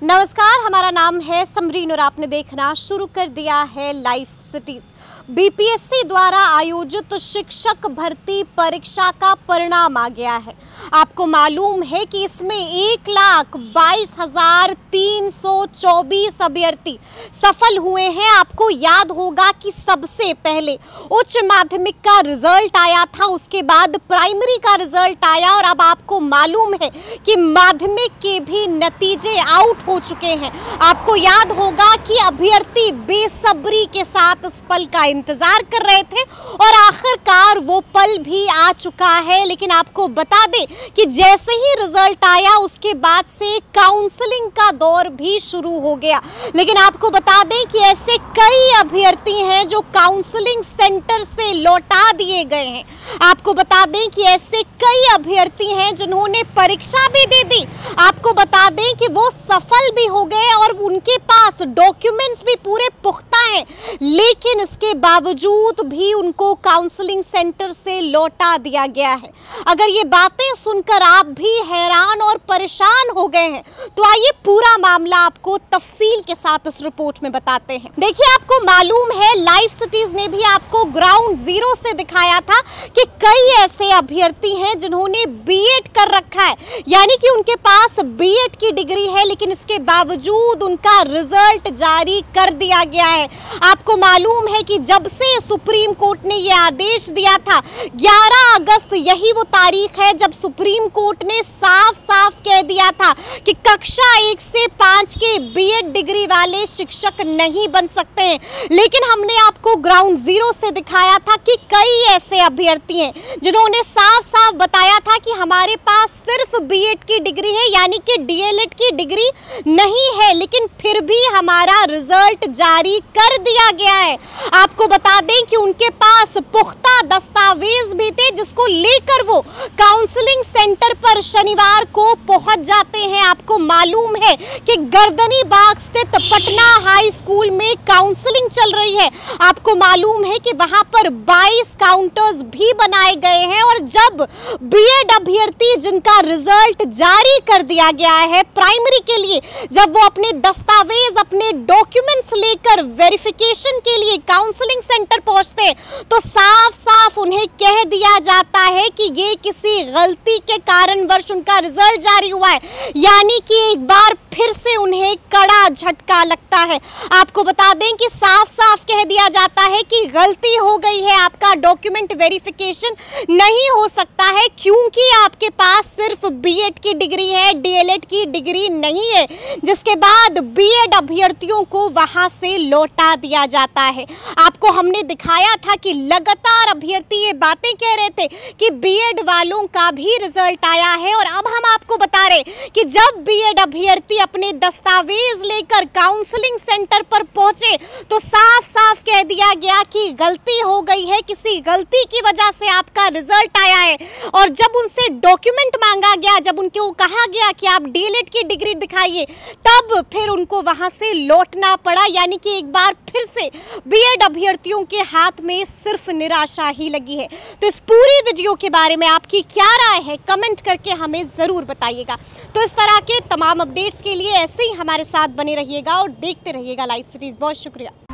नमस्कार, हमारा नाम है समरीन और आपने देखना शुरू कर दिया है लाइफ सिटीज। बीपीएससी द्वारा आयोजित शिक्षक भर्ती परीक्षा का परिणाम आ गया है। आपको मालूम है कि इसमें 1,22,324 अभ्यर्थी सफल हुए हैं। आपको याद होगा कि सबसे पहले उच्च माध्यमिक का रिजल्ट आया था, उसके बाद प्राइमरी का रिजल्ट आया और अब आपको मालूम है कि माध्यमिक के भी नतीजे आउट हो चुके हैं। आपको याद होगा कि अभ्यर्थी बेसब्री के साथ इस पल का इंतजार कर रहे थे और आखिरकार वो पल भी आ चुका है। लेकिन आपको बता दें कि जैसे ही रिजल्ट आया उसके बाद से काउंसलिंग का दौर भी शुरू हो गया। लेकिन आपको बता दें कि ऐसे कई अभ्यर्थी हैं जो काउंसलिंग सेंटर से लौटा दिए गए हैं। आपको बता दें कि ऐसे कई अभ्यर्थी हैं जिन्होंने परीक्षा भी दे दी। आपको बता दें कि वो सफल भी हो गए और उनके पास डॉक्यूमेंट्स भी पूरे पुख्ता हैं, लेकिन इसके बावजूद भी उनको काउंसलिंग सेंटर से लौटा दिया गया है। अगर ये बातें सुनकर आप भी हैरान और परेशान हो गए हैं तो आइए पूरा मामला आपको तफसील के साथ इस रिपोर्ट में बताते हैं। देखिए, आपको मालूम है लाइफ सिटीज ने भी आपको ग्राउंड जीरो से दिखाया था कि कई ऐसे अभ्यर्थी हैं जिन्होंने बीएड कर रखा है, यानी कि उनके पास बीएड की डिग्री है, लेकिन इसके बावजूद उनका रिजल्ट जारी कर दिया गया है। आपको मालूम है कि जब से सुप्रीम कोर्ट ने यह आदेश दिया था, 11 अगस्त यही वो तारीख है जब सुप्रीम कोर्ट ने साफ साफ कह दिया था कि कक्षा 1 से 5 के बीएड डिग्री वाले शिक्षक नहीं बन सकते हैं। लेकिन हमने आपको ग्राउंड जीरो से दिखाया था कि कई ऐसे अभ्यर्थी हैं जिन्होंने साफ साफ बताया था कि हमारे पास सिर्फ बीएड की डिग्री है, यानी कि डीएलएड की डिग्री नहीं है, लेकिन फिर भी हमारा रिजल्ट जारी कर दिया गया है। आपको बता दें कि उनके पास पुख्ता दस्तावेज भी थे जिसको लेकर वो काउंसलिंग सेंटर पर शनिवार को पहुंच जाते हैं। आपको मालूम है कि गर्दनी बाग स्थित पटना हाई स्कूल में काउंसलिंग चल रही है। आपको मालूम है कि वहां पर 22 काउंटर्स भी बनाए गए हैं और जब बीएड अभ्यर्थी जिनका रिजल्ट जारी कर दिया गया है प्राइमरी के लिए, जब वो अपने दस्तावेज अपने डॉक्यूमेंट्स लेकर वेरिफिकेशन के लिए काउंसलिंग सेंटर पहुंचते हैं तो साफ साफ उन्हें कह दिया जाता है कि ये किसी गलती के कारणवश उनका रिजल्ट जारी हुआ है, यानी कि एक बार फिर से उन्हें कड़ा झटका लगता है। आपको बता दें कि साफ साफ कह दिया जाता है कि गलती हो गई है, आपका डॉक्यूमेंट वेरिफिकेशन नहीं हो सकता है क्योंकि आपके पास सिर्फ बीएड की डिग्री है, डीएलएड की डिग्री नहीं है। जिसके बाद बीएड अभ्यर्थियों को वहां से लौटा दिया जाता है। आपको हमने दिखाया था कि लगातार अभ्यर्थी ये बातें कह रहे थे कि बीएड वालों का भी रिजल्ट आया है और अब हम आपको बता रहे कि जब बीएड अभ्यर्थी अपने दस्तावेज लेकर काउंसलिंग सेंटर पर पहुंचे तो साफ साफ कह दिया गया कि गलती हो गई है, किसी गलती की वजह से आपका रिजल्ट आया है। और जब उनसे डॉक्यूमेंट मांगा गया, जब उनको कहा गया कि आप डीएलएड की डिग्री दिखाइए, तब फिर उनको वहां से लौटना पड़ा, यानी कि एक बार फिर से बीएड अभ्यर्थियों के हाथ में सिर्फ निराशा ही लगी है। तो इस पूरी वीडियो के बारे में आपकी क्या राय है, कमेंट करके हमें जरूर बताइएगा। तो इस तरह के तमाम अपडेट्स के लिए ऐसे ही हमारे साथ बने रहिएगा और देखते रहिएगा लाइव सिटीज। बहुत शुक्रिया।